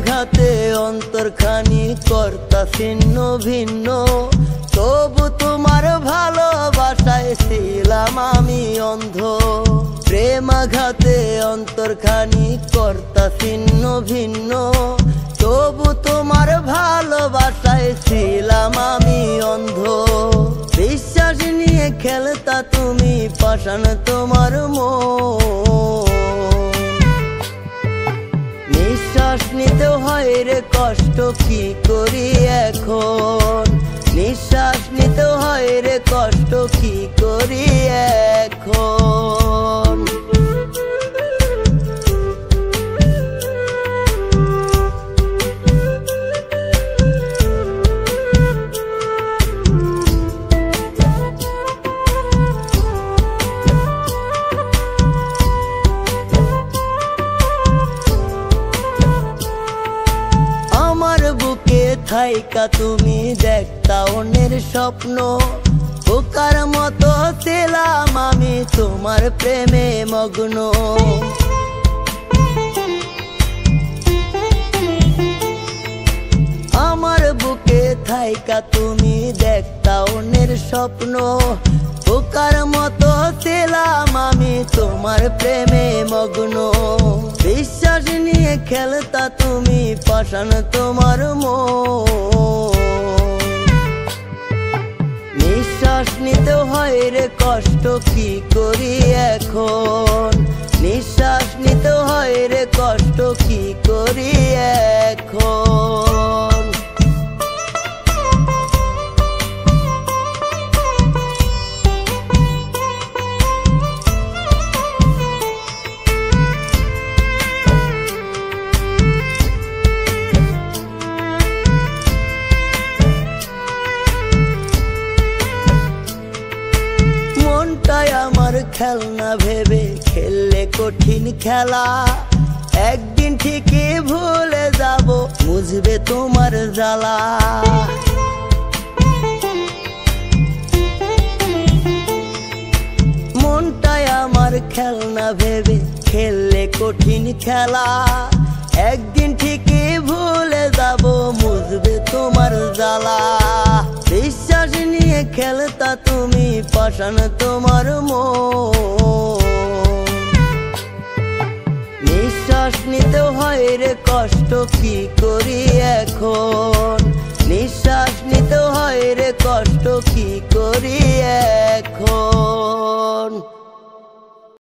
প্রেমাঘাতে অন্তরখানি কর্তা ছিন্ন ভিন্ন, তবু তোমার ভালোবাসায় ছিলাম আমি অন্ধ। প্রেমাঘাতে অন্তরখানি কর্তা ছিন্ন ভিন্ন, তবু তোমার ভালোবাসায় ছিলাম আমি অন্ধ। বিশ্বাস নিয়ে খেলতা তুমি পাষাণ তোমার মন, নিঃশ্বাস নিতে হয় রে কষ্ট কি করি এখন, নিঃশ্বাস নিতে হয় রে কষ্ট কি করি এখন। থাইকা তুমি দেখতা অন্যের স্বপ্ন, বোকার মতো ছিলাম আমি তোমার প্রেমে মগ্ন। আমার বুকে থাইকা তুমি দেখতা অন্যের স্বপ্ন, বোকার মতো ছিলাম আমি তোমার প্রেমে মগ্ন। বিশ্বাস নিয়ে খেলতা তুমি পাষাণ তোমার মন, নিঃশ্বাস নিতে হয় রে কষ্ট কি করি এখন, নিঃশ্বাস নিতে হয় রে কষ্ট কি করি এখন। মনটাই আমার খেলনা ভেবে খেললে কঠিন খেলা, একদিন ঠিকই ভুলে যাব বুঝবে তোমার জ্বালা। মনটাই আমার খেলনা ভেবে খেললে কঠিন খেলা, একদিন ঠিকই ভুলে যাব বুঝবে তোমার জ্বালা। বিশ্বাস নিয়ে খেলতা তুমি পাষাণ তোমার মন, নিঃশ্বাস নিতে হয় রে কষ্ট কি করি এখন, নিঃশ্বাস নিতে হয় রে কষ্ট কি করি এখন।